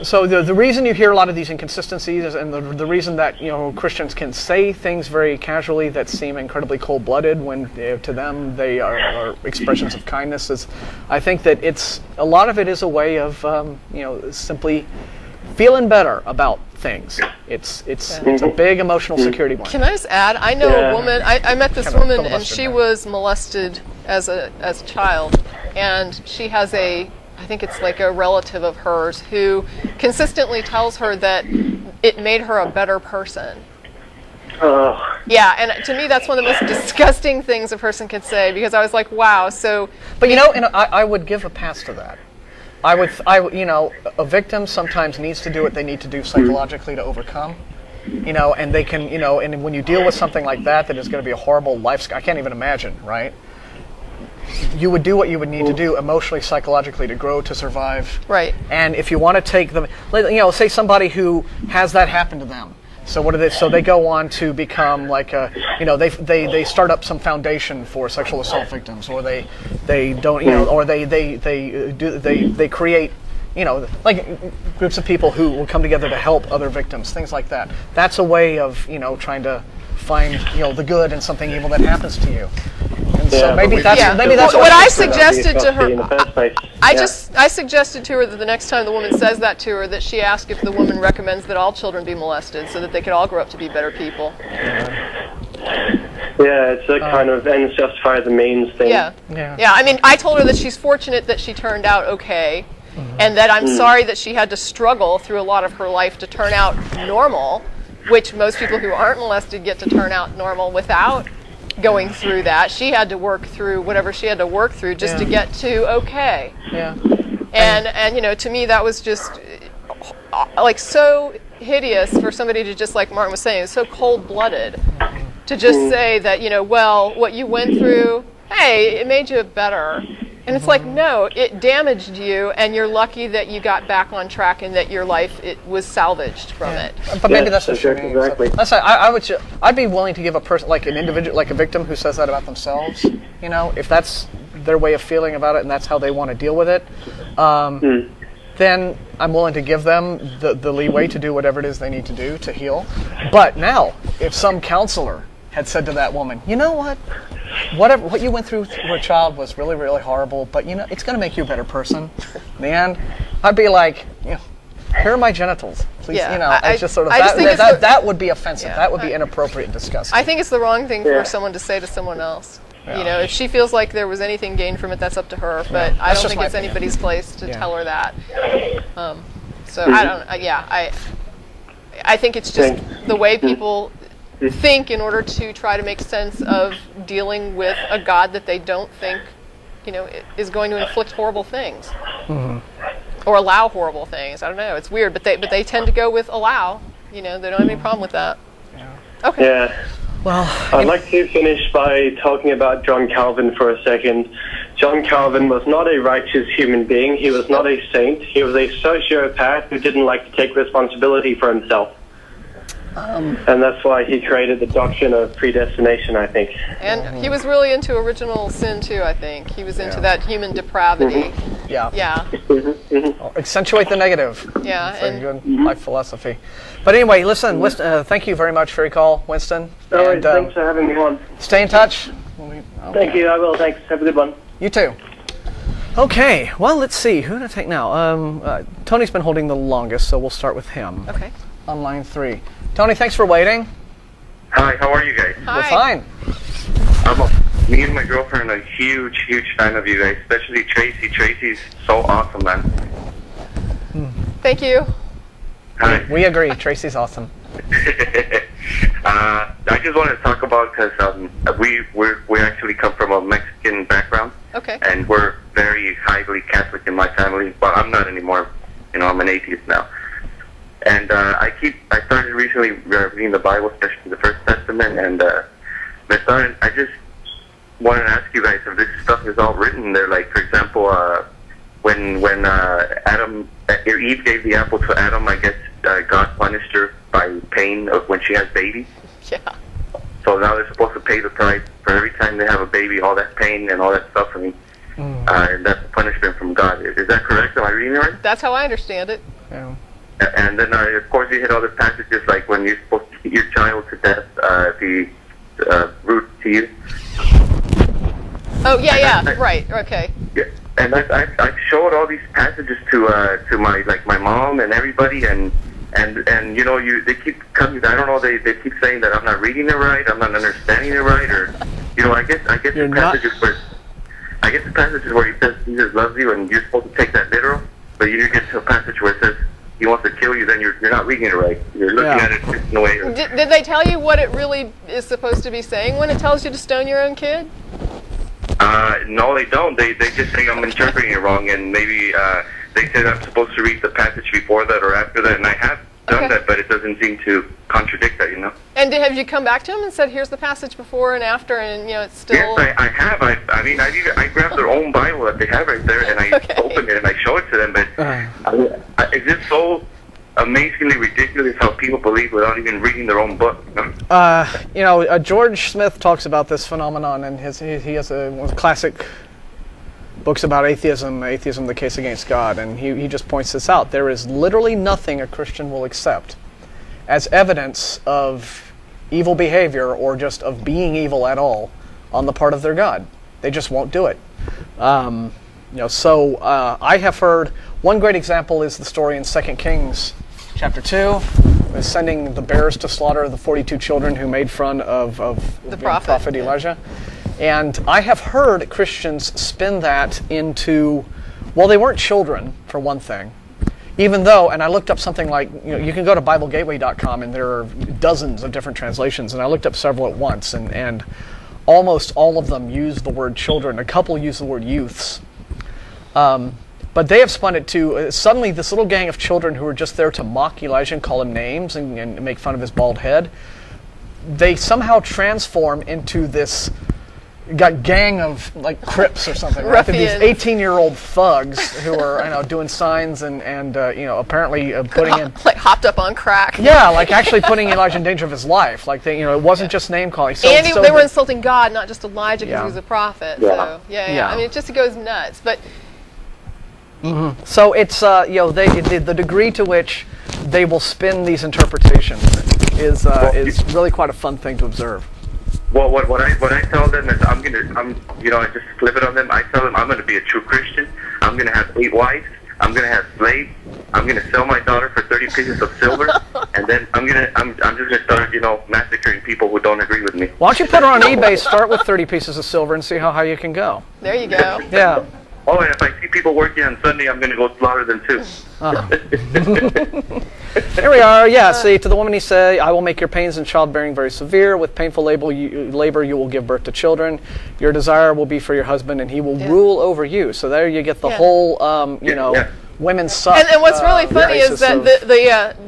So the reason you hear a lot of these inconsistencies and the reason that Christians can say things very casually that seem incredibly cold-blooded when to them they are expressions of kindness is, I think that a lot of it is a way of simply feeling better about things. It's a big emotional security blanket. Can I just add? I know a woman. I met this woman and she was molested as a child, and she has I think it's like a relative of hers who consistently tells her that it made her a better person. Yeah, and to me that's one of the most disgusting things a person could say, because I was like, wow. So, but I would give a pass to that. A victim sometimes needs to do what they need to do psychologically to overcome. And they can, and when you deal with something like that is going to be a horrible life. I can't even imagine, right? You would do what you would need to do emotionally, psychologically to grow, to survive. Right. And if you want to take them, say somebody who has that happen to them. So what do they? So they go on to become like they start up some foundation for sexual assault victims, or they don't, or they create, like groups of people who will come together to help other victims, things like that. That's a way of trying to find the good in something evil that happens to you. And so maybe that's what I suggested to her. I suggested to her that the next time the woman says that to her, that she ask if the woman recommends that all children be molested, so that they could all grow up to be better people. Yeah, it's a kind of ends justify the means thing. Yeah. I mean, I told her that she's fortunate that she turned out okay, and that I'm sorry that she had to struggle through a lot of her life to turn out normal, which most people who aren't molested get to turn out normal without going through that. She had to work through whatever she had to work through just to get to okay. Yeah. And to me that was just like so hideous for somebody to just, like Martin was saying, it's so cold-blooded to just say that, well, what you went through, hey, it made you better. And it's like, no, it damaged you, and you're lucky that you got back on track and that your life was salvaged from it. But maybe that's what exactly. So, I'd be willing to give a person, like an individual, like a victim who says that about themselves, if that's their way of feeling about it and that's how they want to deal with it, then I'm willing to give them the leeway to do whatever it is they need to do to heal. But now, if some counselor had said to that woman, you know what what you went through as a child was really, really horrible, but it's going to make you a better person. In the end, I'd be like, here are my genitals. Please, I just sort of that would be offensive. That would be inappropriate and disgusting. I think it's the wrong thing for someone to say to someone else. Yeah. If she feels like there was anything gained from it, that's up to her. But I don't think it's anybody's place to tell her that. I don't. I think it's just the way people think in order to try to make sense of dealing with a God that they don't think, is going to inflict horrible things or allow horrible things. I don't know. It's weird, but they tend to go with allow. They don't have any problem with that. Yeah. Okay. Yeah. Well, I'd like to finish by talking about John Calvin for a second. John Calvin was not a righteous human being. He was not a saint. He was a sociopath who didn't like to take responsibility for himself. And that's why he created the doctrine of predestination, I think. And he was really into original sin, too, I think. He was into that human depravity. Yeah. Accentuate the negative. Yeah. It's a good life philosophy. But anyway, listen, thank you very much for your call, Winston. All right, thanks for having me on. Stay in touch. Thank you, I will. Thanks. Have a good one. You too. Okay, well, let's see. Who to take now? Tony's been holding the longest, so we'll start with him. Okay. On line 3. Tony, thanks for waiting. Hi, how are you guys? Hi. We're fine. Me and my girlfriend are huge, huge fan of you guys, especially Tracy. Tracy's so awesome, man. Thank you. Hi. We agree. Tracy's awesome. I just wanted to talk about, because we actually come from a Mexican background. Okay. And we're very highly Catholic in my family. Well, I'm not anymore. You know, I'm an atheist now. And I started recently reading the Bible, especially the First Testament, and I just wanted to ask you guys if this stuff is all written there. Like, for example, when Eve gave the apple to Adam, I guess God punished her by pain of when she has babies. Yeah. So now they're supposed to pay the price for every time they have a baby, all that pain and all that suffering. And that's a punishment from God. Is that correct? Am I reading it right? That's how I understand it. Yeah. And then, of course, you hit other passages like when you're supposed to keep your child to death if he's rude to you. Oh, yeah, right, okay. Yeah. And I showed all these passages to my mom and everybody, and you know, they keep coming. I don't know. They keep saying that I'm not reading it right. I'm not understanding it right, or you know, I guess the passages where he says Jesus loves you, and you're supposed to take that literal. But you get to a passage where it says he wants to kill you, then you're not reading it right. You're looking at it in a way. Did they tell you what it really is supposed to be saying when it tells you to stone your own kid? No, they don't. They just say I'm interpreting it wrong, and maybe they said I'm supposed to read the passage before that or after that, and I have done that, but it doesn't seem to contradict that, you know. And have you come back to them and said, here's the passage before and after, and, you know, it's still... Yes, I have. I mean, I grabbed their own Bible that they have right there, and I opened it and I show it to them, but it's just so amazingly ridiculous how people believe without even reading their own book. You know, George Smith talks about this phenomenon, and he has one of the classic books about atheism, the Case Against God, and he just points this out. There is literally nothing a Christian will accept as evidence of evil behavior or just of being evil at all on the part of their God. They just won't do it. You know, so I have heard one great example is the story in 2 Kings chapter 2, is sending the bears to slaughter the 42 children who made fun of the prophet Elijah. And I have heard Christians spin that into, well, they weren't children, for one thing. Even though, and I looked up something like, you know, you can go to BibleGateway.com and there are dozens of different translations, and I looked up several at once, and almost all of them use the word children. A couple use the word youths. But they have spun it to, suddenly this little gang of children who were just there to mock Elijah and call him names and make fun of his bald head, they somehow transform into this gang of like Crips or something, right? These 18-year-old thugs who are, you know, doing signs and you know, apparently putting in like hopped up on crack. Yeah, like actually putting Elijah in danger of his life. Like they, you know, it wasn't just name calling. So, and they were insulting God, not just Elijah because he was a prophet. Yeah. So yeah. I mean, it goes nuts. But so it's you know, the degree to which they will spin these interpretations is really quite a fun thing to observe. Well, what I tell them is I'm you know, I just flip it on them. I tell them I'm going to be a true Christian. I'm going to have 8 wives. I'm going to have slaves. I'm going to sell my daughter for 30 pieces of silver, and then I'm just going to start, you know, massacring people who don't agree with me. Why don't you put her on eBay? Start with 30 pieces of silver and see how high you can go. There you go. Yeah. Oh, and if I see people working on Sunday, I'm going to go slaughter them too. Here we are. Yeah, see, to the woman he said, I will make your pains in childbearing very severe. With painful labor you will give birth to children. Your desire will be for your husband, and he will rule over you. So there you get the whole, you know, women's suck. And what's really funny is that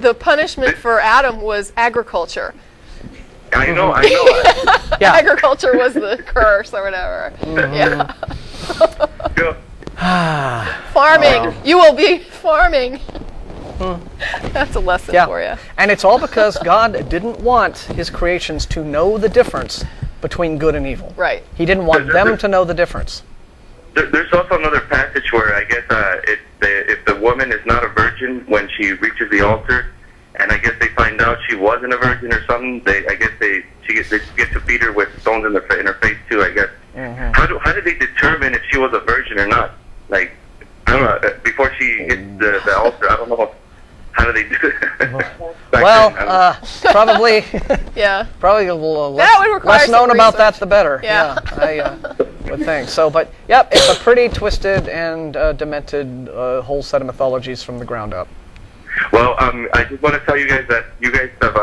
the punishment for Adam was agriculture. I know. Yeah. Agriculture was the curse or whatever. Yeah. Farming. You will be farming. That's a lesson for you. And it's all because God didn't want his creations to know the difference between good and evil. Right. He didn't want them to know the difference. There's also another passage where I guess if the woman is not a virgin when she reaches the altar, and I guess they find out she wasn't a virgin or something, they get to beat her with stones in her face too, I guess. How did they determine if she was a virgin or not? Like, I don't know, before she hits the altar, I don't know. How do they do it? Well, probably Yeah. probably a little That would require less some known about that, research. the better. Yeah. I would think so. But yep, it's a pretty twisted and demented whole set of mythologies from the ground up. Well, I just want to tell you guys that you guys have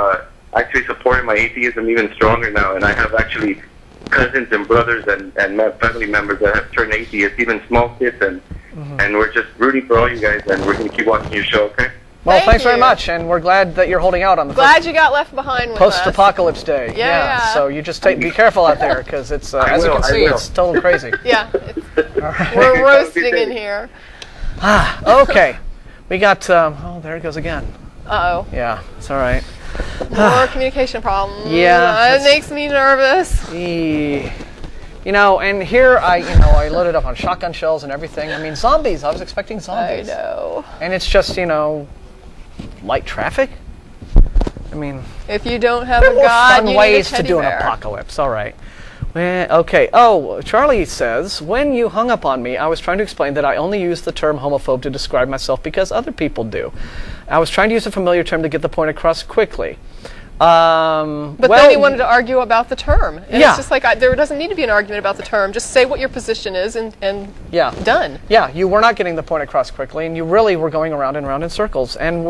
actually supported my atheism even stronger now, and I have actually cousins and brothers and family members that have turned atheists, even small kids, and we're just rooting for all you guys, and we're going to keep watching your show, okay? Well, Thank thanks very you. much, and we're glad that you're holding out on the Glad you got left behind with us. post-apocalypse day. Yeah. So you just be careful out there, because it's as you will, can I see, will. it's total crazy. Yeah. We're roasting in here. Okay, we got. Oh, there it goes again. Uh-oh. Yeah, it's all right. More communication problems. Yeah, It makes me nervous. You know, and here I loaded up on shotgun shells and everything. I mean, zombies. I was expecting I zombies. know. And it's just, light traffic. I mean, If you don't have there a are more god, fun you ways need a to teddy do an bear. apocalypse. All right. Okay. Oh, Charlie says, when you hung up on me, I was trying to explain that I only use the term homophobe to describe myself because other people do. I was trying to use a familiar term to get the point across quickly. But then he wanted to argue about the term. And Yeah. it's just like, there doesn't need to be an argument about the term. Just say what your position is and Yeah. done. Yeah, you were not getting the point across quickly, and you really were going around and around in circles. And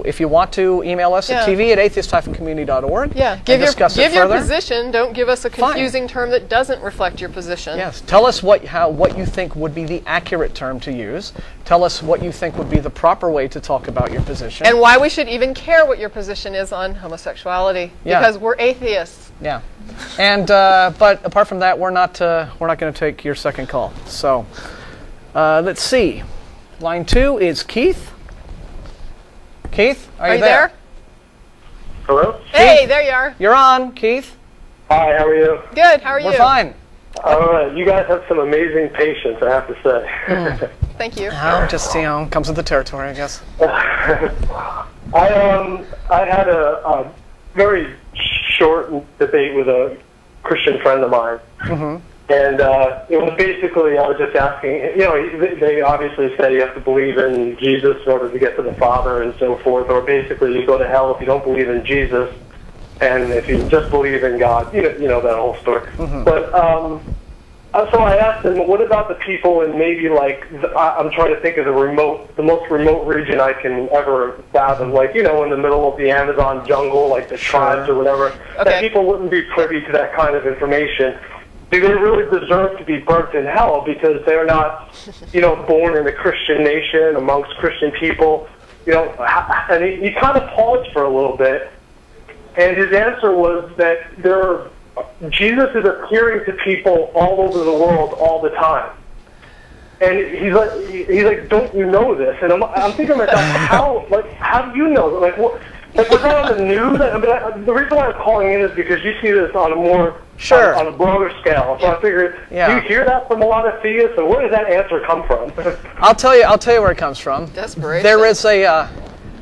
if you want to email us at Yeah. tv@atheist-community.org, Yeah, and give discuss your it further. position. Don't give us a confusing term that doesn't reflect your position. Yes, tell us what you think would be the accurate term to use. Tell us what you think would be the proper way to talk about your position. And why we should even care what your position is on homosexuality. Yeah. Because we're atheists. Yeah, and but apart from that, we're not going to take your second call. So let's see. Line 2 is Keith. Keith, are you there? Hello? Hey, there you are. You're on, Keith. Hi, how are you? Good. How are We're you? fine. All right, you guys have some amazing patience, I have to say. Thank you. Oh, just comes with the territory, I guess. I had a very short debate with a Christian friend of mine. And it was basically, I was just asking, they obviously say you have to believe in Jesus in order to get to the Father and so forth, or basically you go to hell if you don't believe in Jesus, and if you just believe in God, you know that whole story. But so I asked him, what about the people in maybe I'm trying to think of the most remote region I can ever fathom, in the middle of the Amazon jungle, like the tribes or whatever, that people wouldn't be privy to that kind of information. Do they really deserve to be burnt in hell because they're not, born in a Christian nation amongst Christian people? And he kind of paused for a little bit, and his answer was that Jesus is appearing to people all over the world all the time. And he's like, don't you know this? And I'm thinking to myself, how do you know? Was that on the news? I mean, the reason why I'm calling in is because you see this on a more on a broader scale. So I figured, do you hear that from a lot of theists, or where does that answer come from? I'll tell you where it comes from. Desperation.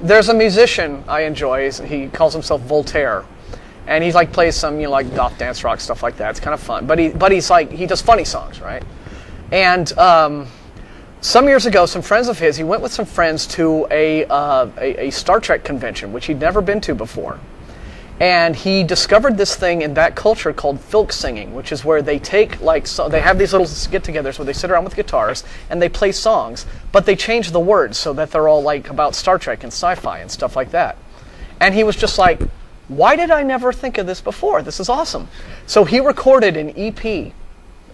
There's a musician I enjoy. He calls himself Voltaire, and he plays some goth dance rock stuff like that. It's kind of fun. But he does funny songs, right? And some years ago, some friends of his, he went with some friends to a Star Trek convention, which he'd never been to before. And he discovered this thing in that culture called folk singing, which is where they take, they have these little get-togethers where they sit around with guitars and they play songs, but they change the words so that they're all about Star Trek and sci-fi and stuff like that. And he was just like, why did I never think of this before? This is awesome. So he recorded an EP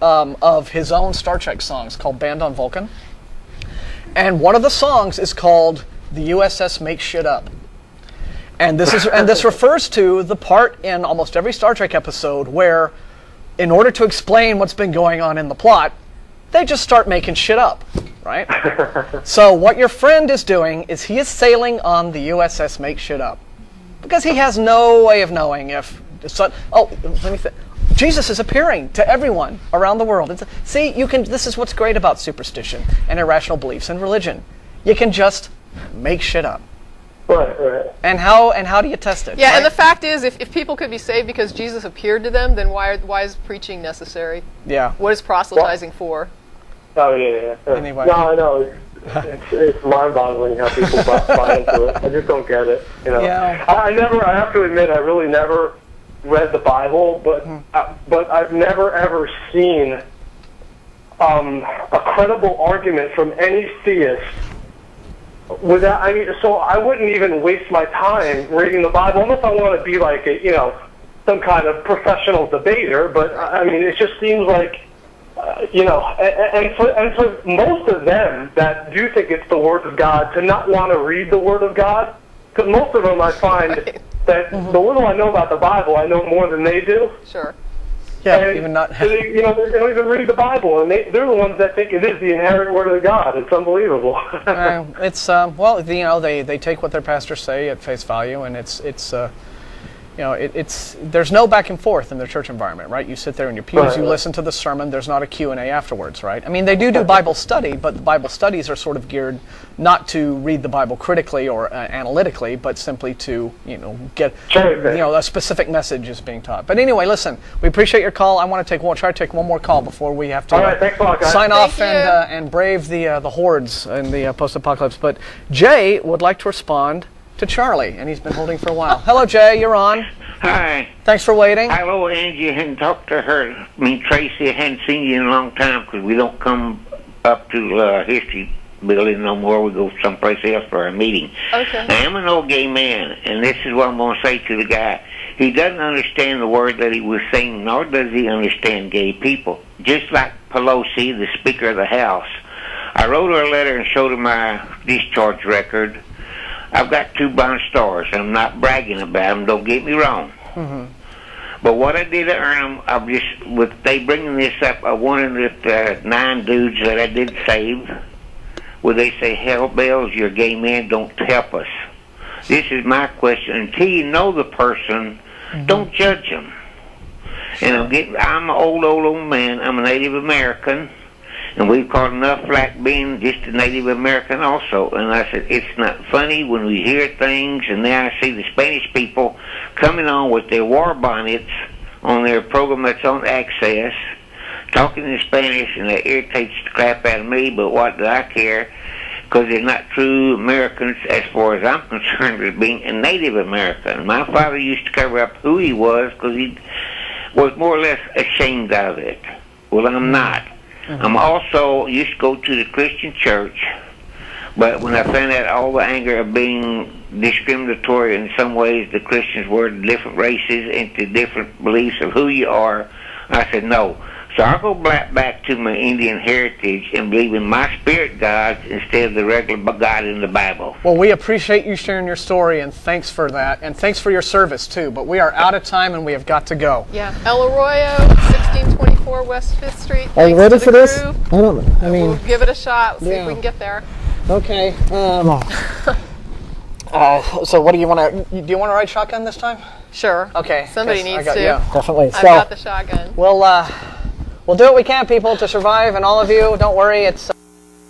of his own Star Trek songs called Band on Vulcan. And one of the songs is called The USS Makes Shit Up. And this refers to the part in almost every Star Trek episode where, in order to explain what's been going on in the plot, they just start making shit up, right? So what your friend is doing is he is sailing on the USS Makes Shit Up. Because he has no way of knowing if... Jesus is appearing to everyone around the world. This is what's great about superstition and irrational beliefs and religion. You can just make shit up. Right. And how do you test it? Yeah, right? and the fact is, if people could be saved because Jesus appeared to them, then why is preaching necessary? Yeah. What is proselytizing for? Oh, yeah. Anyway. No, I know. It's mind-boggling how people buy into it. I just don't get it. You know, Yeah. I have to admit, I really never read the Bible, but I've never ever seen a credible argument from any theist without. I mean, so I wouldn't even waste my time reading the Bible unless I want to be like a, some kind of professional debater. But I mean, it just seems like. And for most of them that do think it's the Word of God to not want to read the Word of God, because most of them I find that the little I know about the Bible, I know more than they do. Sure. Yeah, and even not. So they don't even read the Bible, and they're the ones that think it is the inherent Word of God. It's unbelievable. It's well, they take what their pastors say at face value, and it's there's no back and forth in the church environment, right? You sit there in your pews, you listen to the sermon, there's not a Q&A afterwards, right? I mean, they do Bible study, but the Bible studies are sort of geared not to read the Bible critically or analytically, but simply to, get, a specific message is being taught. But anyway, listen, we appreciate your call. I want to try to take one more call before we have to thanks a lot, guys. sign off and brave the hordes in the post-apocalypse. But Jay would like to respond to Charlie, and he's been holding for a while. Hello, Jay. You're on. Hi. Thanks for waiting. Hello, Angie. I hadn't talked to her. Tracy, I hadn't seen you in a long time because we don't come up to History Building no more. We go someplace else for our meeting. Okay. I am an old gay man, and this is what I'm going to say to the guy. He doesn't understand the word that he was saying, nor does he understand gay people. Just like Pelosi, the Speaker of the House. I wrote her a letter and showed her my discharge record. I've got 2 Bronze Stars. I'm not bragging about them. Don't get me wrong. But what I did to earn them, they bringing this up, I wanted the 9 dudes that I did save, where they say, hell bells, you're a gay man, don't help us. This is my question. Until you know the person, don't judge them. And I'm an old man. I'm a Native American. And we've caught enough flack being just a Native American also. And I said, it's not funny when we hear things, and then I see the Spanish people coming on with their war bonnets on their program that's on Access, talking in Spanish, and that irritates the crap out of me, but what do I care? Because they're not true Americans as far as I'm concerned as being a Native American. My father used to cover up who he was because he was more or less ashamed of it. Well, I'm not. I'm also used to go to the Christian church, but when I found out all the anger of being discriminatory in some ways, the Christians were to different races and to different beliefs of who you are, I said no. So I'll go back to my Indian heritage and believe in my spirit gods instead of the regular God in the Bible. Well, we appreciate you sharing your story, and thanks for that, and thanks for your service too. But we are out of time, and we have got to go. Yeah, El Arroyo, 1624 West 5th Street. Are you ready for this? Crew. I don't know. I mean, we'll give it a shot. See if we can get there. Okay. So what do you want to? Do you want to ride shotgun this time? Sure. Okay. Somebody needs to. Yeah, definitely. I've got the shotgun. We'll do what we can, people, to survive, and all of you, don't worry. It's